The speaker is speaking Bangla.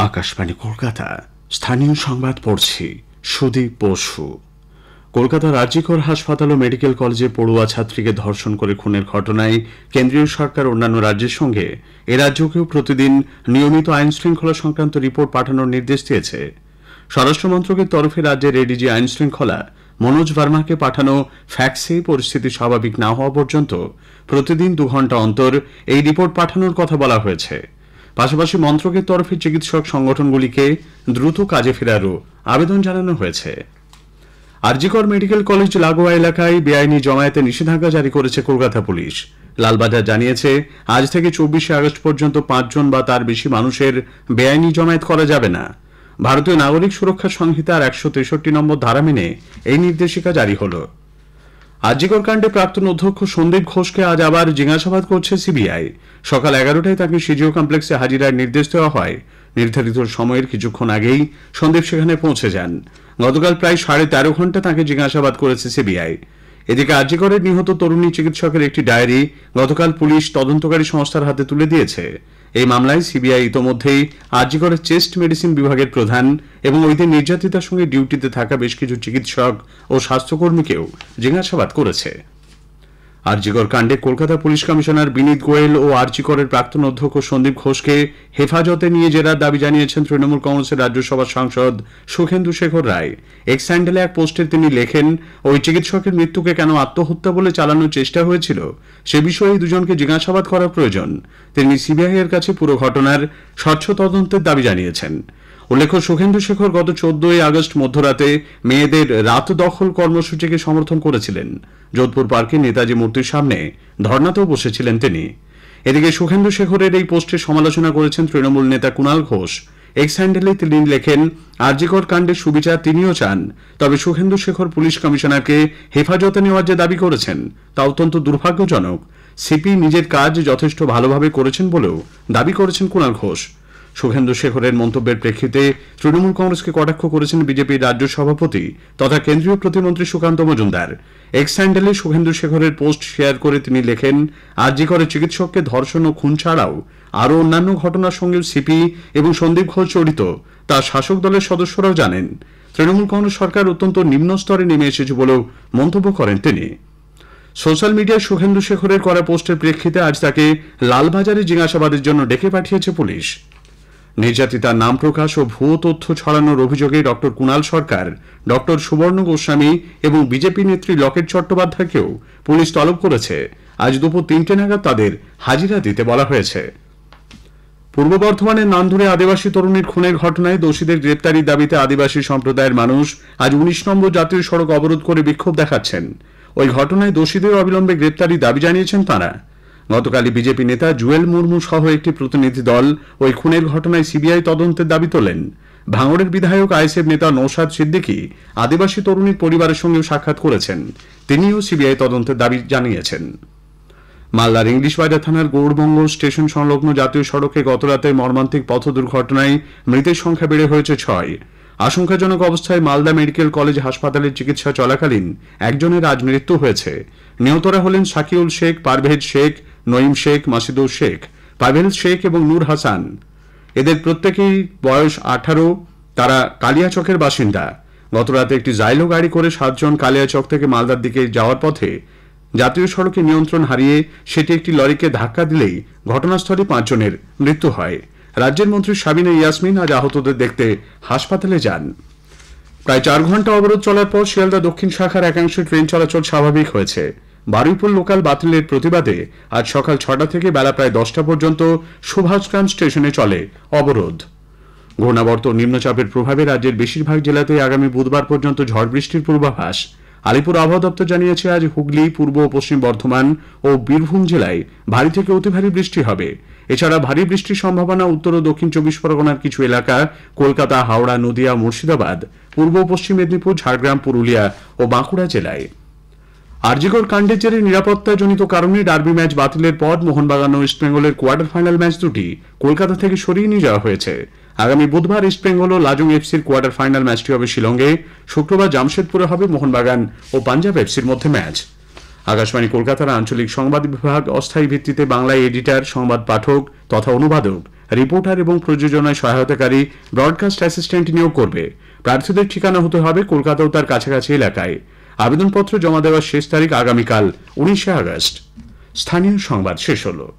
আকাশবাণী কলকাতা স্থানীয় সংবাদ পড়ছি সুদীপ বসু। কলকাতার আরজিকর হাসপাতাল ও মেডিকেল কলেজে পড়ুয়া ছাত্রীকে ধর্ষণ করে খুনের ঘটনায় কেন্দ্রীয় সরকার অন্যান্য রাজ্যের সঙ্গে এ রাজ্যকেও প্রতিদিন নিয়মিত আইন শৃঙ্খলা সংক্রান্ত রিপোর্ট পাঠানোর নির্দেশ দিয়েছে। স্বরাষ্ট্র মন্ত্রকের তরফে রাজ্যের এডিজি আইন শৃঙ্খলা মনোজ ভার্মাকে পাঠানো ফ্যাক্সে পরিস্থিতি স্বাভাবিক না হওয়া পর্যন্ত প্রতিদিন 2 ঘণ্টা অন্তর এই রিপোর্ট পাঠানোর কথা বলা হয়েছে। পাশাপাশি মন্ত্রকের তরফে চিকিৎসক সংগঠনগুলিকে দ্রুত কাজে ফেরারও আবেদন জানানো হয়েছে। আরজিকর মেডিকেল কলেজ লাগোয়া এলাকায় বেআইনি জমায়েতে নিষেধাজ্ঞা জারি করেছে কলকাতা পুলিশ। লালবাজার জানিয়েছে, আজ থেকে 24শে আগস্ট পর্যন্ত 5 জন বা তার বেশি মানুষের বেআইনি জমায়েত করা যাবে না। ভারতীয় নাগরিক সুরক্ষা সংহিতার 163 নম্বর ধারা মেনে এই নির্দেশিকা জারি হল। আরজিকর কাণ্ডে প্রাক্তন অধ্যক্ষ সন্দীপ ঘোষকে আজ আবার জিজ্ঞাসাবাদ করছে সিবিআই। সকাল 11টায় তাকে সিজিও কমপ্লেক্সে হাজিরার নির্দেশ দেওয়া হয়। নির্ধারিত সময়ের কিছুক্ষণ আগেই সন্দীপ সেখানে পৌঁছে যান। গতকাল প্রায় 13.5 ঘণ্টা তাকে জিজ্ঞাসাবাদ করেছে সিবিআই। এদিকে আরজিকরের নিহত তরুণী চিকিৎসকের একটি ডায়েরি গতকাল পুলিশ তদন্তকারী সংস্থার হাতে তুলে দিয়েছে। এই মামলায় সিবিআই ইতোমধ্যেই আরজিকরের চেস্ট মেডিসিন বিভাগের প্রধান এবং ওই দিন নির্যাতিতার সঙ্গে ডিউটিতে থাকা বেশ কিছু চিকিৎসক ও স্বাস্থ্যকর্মীকেও জিজ্ঞাসাবাদ করেছে। আরজিকর কাণ্ডে কলকাতা পুলিশ কমিশনার বিনীত গোয়েল ও আরজিকরের প্রাক্তন অধ্যক্ষ সন্দীপ ঘোষকে হেফাজতে নিয়ে জেরার দাবি জানিয়েছেন তৃণমূল কংগ্রেসের রাজ্যসভার সাংসদ সুখেন্দু শেখর রায়। এক্স হ্যান্ডেলে এক পোস্টে তিনি লেখেন, ওই চিকিৎসকের মৃত্যুকে কেন আত্মহত্যা বলে চালানোর চেষ্টা হয়েছিল সে বিষয়ে এই দুজনকে জিজ্ঞাসাবাদ করা প্রয়োজন। তিনি সিবিআই এর কাছে পুরো ঘটনার স্বচ্ছ তদন্তের দাবি জানিয়েছেন। উল্লেখ্য, সুখেন্দু শেখর গত 14 আগস্ট মধ্যরাতে মেয়েদের রাত দখল কর্মসূচিকে সমর্থন করেছিলেন। যোধপুর পার্কে নেতাজি মূর্তির সামনে ধর্নাতেও বসেছিলেন তিনি। এদিকে সুখেন্দু শেখরের এই পোস্টের সমালোচনা করেছেন তৃণমূল নেতা কুণাল ঘোষ। এক্স হ্যান্ডেলে তিনি লেখেন, আরজিকর কাণ্ডে সুবিচার তিনিও চান, তবে সুখেন্দু শেখর পুলিশ কমিশনারকে হেফাজতে নেওয়ার যে দাবি করেছেন তা অত্যন্ত দুর্ভাগ্যজনক। সিপি নিজের কাজ যথেষ্ট ভালোভাবে করেছেন বলেও দাবি করেছেন কুণাল ঘোষ। সুখেন্দু শেখরের মন্তব্যের প্রেক্ষিতে তৃণমূল কংগ্রেসকে কটাক্ষ করেছেন বিজেপির রাজ্য সভাপতি তথা কেন্দ্রীয় প্রতিমন্ত্রী সুকান্ত মজুমদার। এক্স হ্যান্ডেলে সুখেন্দু শেখরের পোস্ট শেয়ার করে তিনি লেখেন, আরজিকরে চিকিৎসককে ধর্ষণ ও খুন ছাড়াও আরও অন্যান্য ঘটনার সঙ্গে সিপি এবং সন্দীপ ঘোষ জড়িত তা শাসক দলের সদস্যরাও জানেন। তৃণমূল কংগ্রেস সরকার অত্যন্ত নিম্ন স্তরে নেমে এসেছে বলেও মন্তব্য করেন তিনি। সোশ্যাল মিডিয়ায় সুখেন্দু শেখরের করা পোস্টের প্রেক্ষিতে আজ তাকে লালবাজারে জিজ্ঞাসাবাদের জন্য ডেকে পাঠিয়েছে পুলিশ। নির্যাতিতার নাম প্রকাশ ও ভুয়ো তথ্য ছড়ানোর অভিযোগে ডক্টর কুণাল সরকার, ডক্টর সুবর্ণ গোস্বামী এবং বিজেপি নেত্রী লকেট চট্টোপাধ্যায়কেও পুলিশ তলব করেছে। আজ দুপুর 3টে নাগাদ তাদের হাজিরা দিতে বলা হয়েছে। পূর্ব বর্ধমানের নান্দুরে আদিবাসী তরুণীর খুনের ঘটনায় দোষীদের গ্রেপ্তারির দাবিতে আদিবাসী সম্প্রদায়ের মানুষ আজ 19 নম্বর জাতীয় সড়ক অবরোধ করে বিক্ষোভ দেখাচ্ছেন। ওই ঘটনায় দোষীদের অবিলম্বে গ্রেপ্তারির দাবি জানিয়েছেন তাঁরা। গতকালই বিজেপি নেতা জুয়েল মুর্মু সহ একটি প্রতিনিধি দল ওই খুনের ঘটনায় সিবিআই তদন্তের দাবি তোলেন। ভাঙড়ের বিধায়ক আইএসএফ নেতা নৌসাদ সিদ্দিকী আদিবাসী তরুণীর পরিবারের সঙ্গেও সাক্ষাৎ করেছেন। তিনিও সিবিআই তদন্তের দাবি জানিয়েছেন। মালদার ইংলিশ বাজার থানার গৌড়বঙ্গ স্টেশন সংলগ্ন জাতীয় সড়কে গতরাতে মর্মান্তিক পথ দুর্ঘটনায় মৃতের সংখ্যা বেড়ে হয়েছে 6। আশঙ্কাজনক অবস্থায় মালদা মেডিকেল কলেজ হাসপাতালের চিকিৎসা চলাকালীন একজনের আজ মৃত্যু হয়েছে। নিহতরা হলেন শাকিউল শেখ, পারভেজ শেখ, নঈম শেখ, মাসিদুর শেখ, পাভেল শেখ এবং নূর হাসান। এদের প্রত্যেকেই বয়স 18। তারা কালিয়াচকের বাসিন্দা। গতরাতে একটি জাইলো গাড়ি করে 7 জন কালিয়াচক থেকে মালদার দিকে যাওয়ার পথে জাতীয় সড়কে নিয়ন্ত্রণ হারিয়ে সেটি একটি লরিকে ধাক্কা দিলেই ঘটনাস্থলে 5 জনের মৃত্যু হয়। রাজ্যের মন্ত্রী সাবিনা ইয়াসমিন আজ আহতদের দেখতে হাসপাতালে যান। প্রায় 4 ঘণ্টা অবরোধ চলার পর শিয়ালদা দক্ষিণ শাখার একাংশে ট্রেন চলাচল স্বাভাবিক হয়েছে। বারুইপুর লোকাল বাতিলের প্রতিবাদে আজ সকাল 6টা থেকে বেলা প্রায় 10টা পর্যন্ত সুভাষগ্রাম স্টেশনে চলে অবরোধ। ঘূর্ণাবর্ত নিম্নচাপের প্রভাবে রাজ্যের বেশিরভাগ জেলাতেই আগামী বুধবার পর্যন্ত ঝড় বৃষ্টির পূর্বাভাস। আলিপুর আবহাওয়া দপ্তর জানিয়েছে, আজ হুগলি, পূর্ব ও পশ্চিম বর্ধমান ও বীরভূম জেলায় ভারী থেকে অতি ভারী বৃষ্টি হবে। এছাড়া ভারী বৃষ্টির সম্ভাবনা উত্তর ও দক্ষিণ 24 পরগনার কিছু এলাকা, কলকাতা, হাওড়া, নদিয়া, মুর্শিদাবাদ, পূর্ব ও পশ্চিম মেদিনীপুর, ঝাড়গ্রাম, পুরুলিয়া ও বাঁকুড়া জেলায়। আরজিকর কাণ্ডের জেরে নিরাপত্তাজনিত কারণে ডার্বি ম্যাচ বাতিলের পর মোহনবাগান ও ইস্টবেঙ্গলের কোয়ার্টার ফাইনাল ম্যাচ দুটি কলকাতা থেকে সরিয়ে নিয়ে যাওয়া হয়েছে। আগামী বুধবার ইস্টবেঙ্গল ও লাজং এফসির কোয়ার্টার ফাইনাল ম্যাচটি হবে শিলংয়ে। শুক্রবার জামশেদপুরে হবে মোহনবাগান ও পাঞ্জাব এফসির মধ্যে ম্যাচ। আকাশবাণী কলকাতার আঞ্চলিক সংবাদ বিভাগ অস্থায়ী ভিত্তিতে বাংলায় এডিটর, সংবাদ পাঠক তথা অনুবাদক রিপোর্টার এবং প্রযোজনায় সহায়তাকারী ব্রডকাস্ট অ্যাসিস্ট্যান্ট নিয়োগ করবে। প্রার্থীদের ঠিকানা হতে হবে কলকাতা ও তার কাছাকাছি এলাকায়। আবেদনপত্র জমা দেওয়ার শেষ তারিখ আগামীকাল 19 আগস্ট। স্থানীয় সংবাদ শেষ হলো।